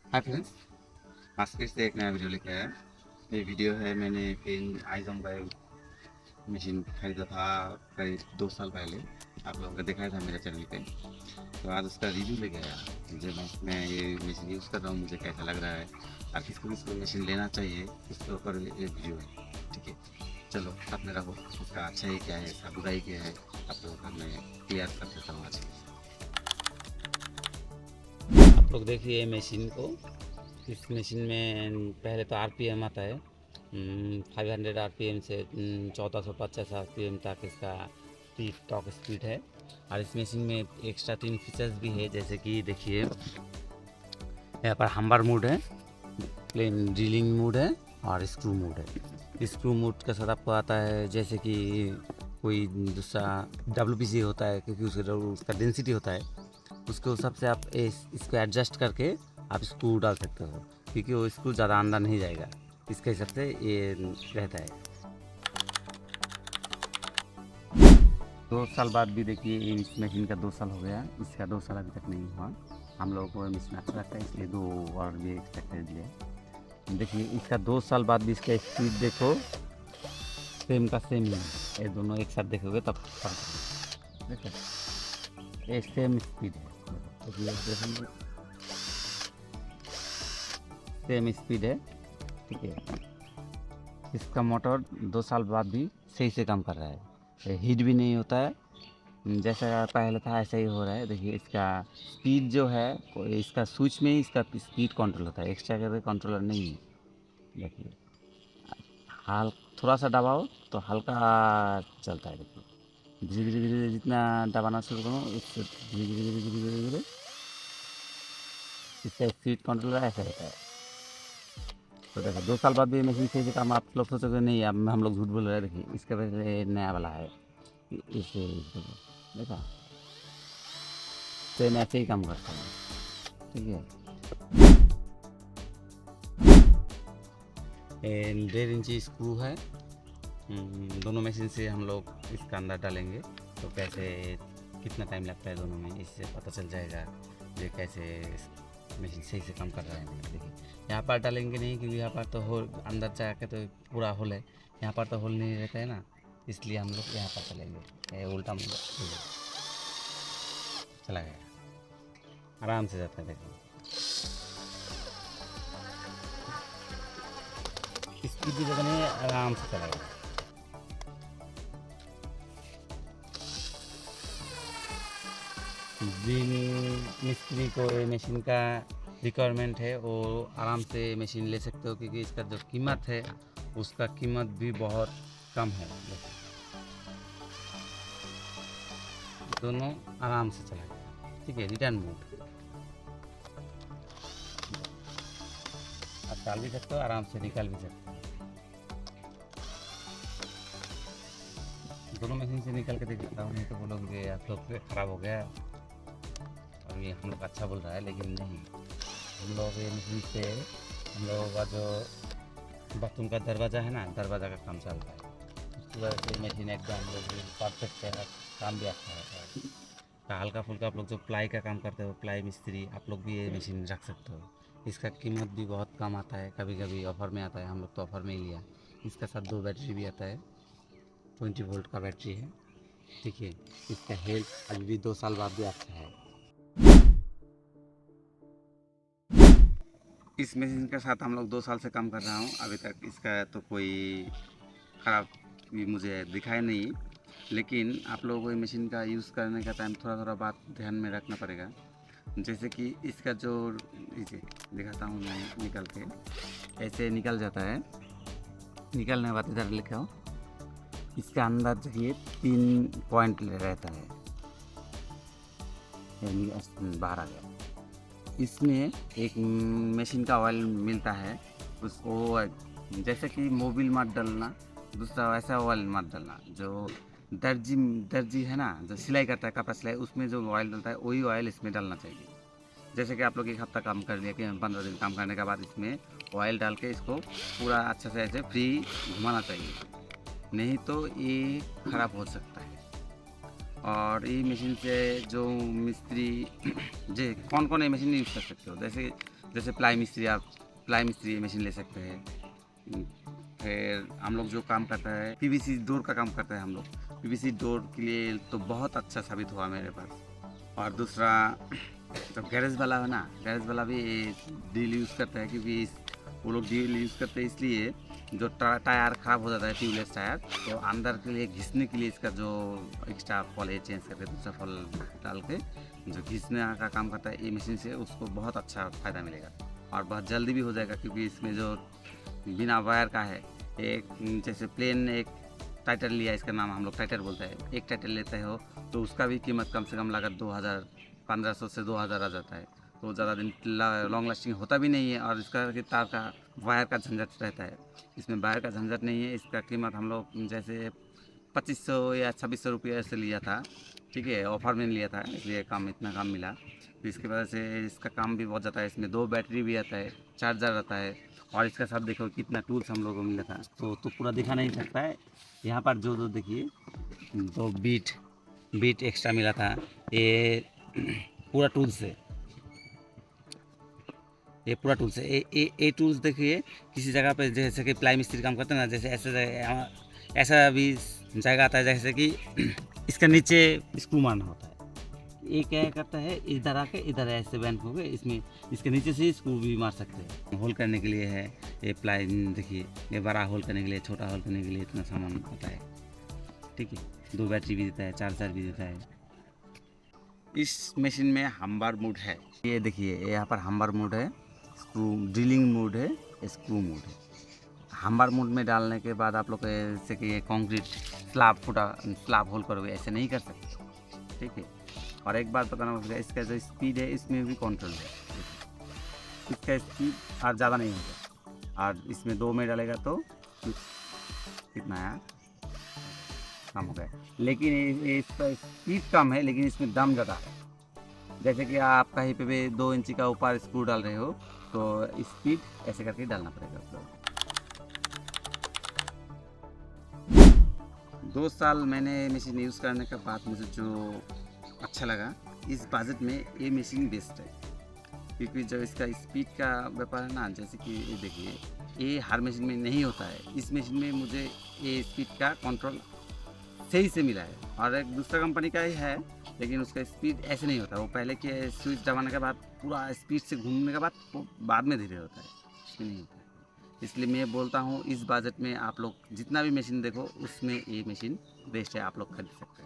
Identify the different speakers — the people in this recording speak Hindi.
Speaker 1: हाय फ्रेंड्स, आज फिर से एक नया वीडियो लेके आया। ये वीडियो है, मैंने पेन आइजन बाय मशीन खरीदा था करीब 2 साल पहले। आप लोगों को दिखाया था मेरे चैनल पे। तो आज उसका रिव्यू लेके आया। जब मैं ये मशीन यूज़ कर रहा हूँ, मुझे कैसा लग रहा है और किसको किसको मशीन लेना चाहिए, इसके ऊपर ये वीडियो है। ठीक है, चलो साथ में रहो। इसका अच्छाई क्या है, इसका बुराई क्या है, आप लोगों का मैं क्लियर कर देता हूँ आज। आप लोग देखिए मशीन को। इस मशीन में पहले तो आरपीएम आता है 500 आरपीएम से 1450 आरपीएम तक इसका टॉक स्पीड है। और इस मशीन में एक्स्ट्रा 3 फीचर्स भी है, जैसे कि देखिए यहाँ पर हम्बर मोड है, प्लेन ड्रिलिंग मोड है और स्क्रू मोड है। स्क्रू मोड के साथ आपको आता है जैसे कि कोई दूसरा डब्ल्यूपीसी होता है, क्योंकि उसका डेंसिटी होता है, उसके हिसाब से आप इसको एडजस्ट करके आप स्क्रू डाल सकते हो, क्योंकि वो स्क्रू ज़्यादा अंदर नहीं जाएगा। इसके हिसाब से ये रहता है। 2 साल बाद भी देखिए, इस मशीन का 2 साल हो गया, इसका 2 साल अभी तक नहीं हुआ। हम लोगों को मशीन अच्छा लगता है, इसलिए 2 और भी एक्स्ट्रा खरीद लिया। देखिए इसका 2 साल बाद भी इसका स्पीड देखो, सेम का सेम ही है। ये दोनों एक साथ देखोगे तब फर्क है। देखो ये सेम स्पीड है, देखो सेम स्पीड है। ठीक है, इसका मोटर 2 साल बाद भी सही से काम कर रहा है, हीट भी नहीं होता है। जैसा पहले था ऐसा ही हो रहा है। देखिए इसका स्पीड जो है, इसका स्विच में ही इसका स्पीड कंट्रोल होता है, एक्स्ट्रा करके कंट्रोलर नहीं है। देखिए हाल थोड़ा सा दबाओ तो हल्का चलता है। देखिए धीरे धीरे धीरे जितना दबाना शुरू करो, उससे धीरे धीरे धीरे धीरे धीरे धीरे इसका स्पीड कंट्रोलर ऐसा रहता है। तो देखो 2 साल बाद भी मशीन सही से काम, आप लोग सोचोगे नहीं अब हम लोग झूठ बोल रहे हैं। देखिए इसका वैसे नया वाला है, इसे देखा सेम ऐसे ही काम करता है। ठीक है, 1.5 इंची स्क्रू है। दोनों मशीन से हम लोग इसका अंदर डालेंगे तो कैसे कितना टाइम लगता है दोनों में, इससे पता चल जाएगा ये कैसे मशीन सही से काम कर रहा है। नहीं देखिए यहाँ पर डालेंगे नहीं, क्योंकि यहाँ पर तो होल अंदर जाके तो पूरा होल है, यहाँ पर तो होल नहीं रहता है ना, इसलिए हम लोग यहाँ पर चलेंगे। ये उल्टा चला गया, आराम से जाता है। देखो स्पीड भी ज़्यादा नहीं है, आराम से चला गया। जिन मिस्त्री को ये मशीन का रिक्वायरमेंट है वो आराम से मशीन ले सकते हो, क्योंकि इसका जो कीमत है उसका कीमत भी बहुत कम है। दोनों आराम से चलाएगा। ठीक है, रिटर्न मोड आप डाल भी सकते हो, आराम से निकाल भी सकते हो। दोनों मशीन से निकाल के देख सकता हूँ, नहीं तो बोलोगे आप लोग ख़राब हो गया और ये हम लोग अच्छा बोल रहा है, लेकिन नहीं। हम लोग ये मशीन से हम लोगों का जो बाथरूम का दरवाज़ा है ना, दरवाज़ा का काम चलता है, उसकी वजह से मशीन एकदम लोग परफेक्ट है, काम भी अच्छा है। तो हल्का फुल्का आप लोग जो प्लाई का काम करते हो, प्लाई मिस्त्री, आप लोग भी ये मशीन रख सकते हो। इसका कीमत भी बहुत कम आता है, कभी कभी ऑफ़र में आता है, हम लोग तो ऑफ़र में ही लिया। इसका साथ 2 बैटरी भी आता है, 20 वोल्ट का बैटरी है। ठीक है, इसका हेल्थ अभी भी 2 साल बाद भी अच्छा है। इस मशीन के साथ हम लोग 2 साल से काम कर रहा हूँ, अभी तक इसका तो कोई ख़राब भी मुझे दिखाई नहीं। लेकिन आप लोगों को ये मशीन का यूज़ करने का टाइम थोड़ा थोड़ा बात ध्यान में रखना पड़ेगा। जैसे कि इसका जो नीचे दिखाता हूँ मैं, निकल के ऐसे निकल जाता है। निकलने के बाद इधर लिखा हो, इसका अंदर देखिए 3 पॉइंट रहता है, बाहर आ गया। इसमें एक मशीन का ऑयल मिलता है, उसको जैसे कि मोबिल मत डालना, दूसरा वैसा ऑयल मत डालना। जो दर्जी दर्जी है ना, जो सिलाई करता है कपड़ा सिलाई, उसमें जो ऑयल डलता है वही ऑयल इसमें डालना चाहिए। जैसे कि आप लोग 1 हफ्ता काम कर लिया, कि 15 दिन काम करने के बाद इसमें ऑयल डाल के इसको पूरा अच्छे से ऐसे फ्री घुमाना चाहिए, नहीं तो ये ख़राब हो सकता है। और ये मशीन से जो मिस्त्री जे कौन कौन ये मशीन यूज़ कर सकते हो, जैसे जैसे आप प्लाई मिस्त्री मशीन ले सकते हैं। फिर हम लोग जो काम करता है पीवीसी डोर का काम करता है हम लोग। पीवीसी डोर के लिए तो बहुत अच्छा साबित हुआ मेरे पास। और दूसरा तो गैरेज वाला है ना, गैरेज वाला भी डील यूज़ करता है, क्योंकि वो लोग डील यूज़ करते हैं इसलिए जो टायर ख़राब हो जाता है ट्यूबलेस टायर, तो अंदर के लिए घिसने के लिए इसका जो एक्स्ट्रा फॉल है चेंज करके दूसरा फॉल डाल के जो घिसने का काम करता है ये मशीन से, उसको बहुत अच्छा फ़ायदा मिलेगा और बहुत जल्दी भी हो जाएगा। क्योंकि इसमें जो बिना वायर का है, एक जैसे प्लेन एक टाइटर लिया, इसका नाम हम लोग टाइटर बोलते हैं, एक टाइटर लेते हो तो उसका भी कीमत कम से कम लागत 2000 1500 से 2000 आ जाता है। तो ज़्यादा दिन लॉन्ग लास्टिंग होता भी नहीं है और इसका कि तार का वायर का झंझट रहता है। इसमें वायर का झंझट नहीं है। इसका कीमत हम लोग जैसे 2500 या 2600 रुपये से लिया था, ठीक है, ऑफर में लिया था, इसलिए काम इतना काम मिला। तो इसकी वजह से इसका काम भी बहुत ज़्यादा है। इसमें 2 बैटरी भी आता है, चार्जर आता है और इसका साथ देखो कितना टूल्स हम लोगों को मिला था। तो पूरा दिखा नहीं सकता है। यहाँ पर जो देखिए 2 बीट एक्स्ट्रा मिला था। ये पूरा टूल्स है, ये पूरा टूल्स है। ये टूल्स देखिए किसी जगह पे जैसे कि प्लाई मिस्त्री काम करते हैं ना, जैसे ऐसा भी जगह आता है जैसे कि इसका नीचे स्क्रू मारना होता है। ये क्या करता है, इधर आके इधर ऐसे बैंड हो गए, इसमें इसके नीचे से स्क्रू भी मार सकते हैं। होल करने के लिए है ये प्लाई, देखिए ये बड़ा होल करने के लिए, छोटा होल करने के लिए इतना सामान आता है, ठीक है। 2 बैटरी भी देता है, चार्जर भी देता है। इस मशीन में हम्बर मोड है, ये देखिए यहाँ पर हम्बर मोड है, स्क्रू ड्रिलिंग मोड है, स्क्रू मोड है। हम्बर मोड में डालने के बाद आप लोग जैसे कि कंक्रीट स्लैब होल करोगे, ऐसे नहीं कर सकते, ठीक है। और एक बात बताना पड़ेगा, इसका जो स्पीड है इसमें भी कंट्रोल है। इसका स्पीड और ज़्यादा नहीं होगा, और इसमें 2 में डालेगा तो कितना है, कम हो गया। लेकिन इसका स्पीड कम है, लेकिन इसमें दम ज़्यादा है। जैसे कि आप कहीं पे भी 2 इंची का ऊपर स्क्रू डाल रहे हो तो स्पीड ऐसे करके डालना पड़ेगा आपको। 2 साल मैंने मशीन यूज़ करने के बाद मुझे जो अच्छा लगा, इस बजट में ये मशीन बेस्ट है। क्योंकि जो इसका स्पीड का व्यापार है ना, जैसे कि ये देखिए ये हर मशीन में नहीं होता है। इस मशीन में मुझे ये स्पीड का कंट्रोल सही से मिला है। और एक दूसरा कंपनी का ही है, लेकिन उसका स्पीड ऐसे नहीं होता। वो पहले के स्विच दबाने के बाद पूरा स्पीड से घूमने के बाद वो बाद में धीरे होता है, इसमें नहीं होता है। इसलिए मैं बोलता हूँ इस बजट में आप लोग जितना भी मशीन देखो उसमें ये मशीन बेस्ट है, आप लोग खरीद सकते हैं।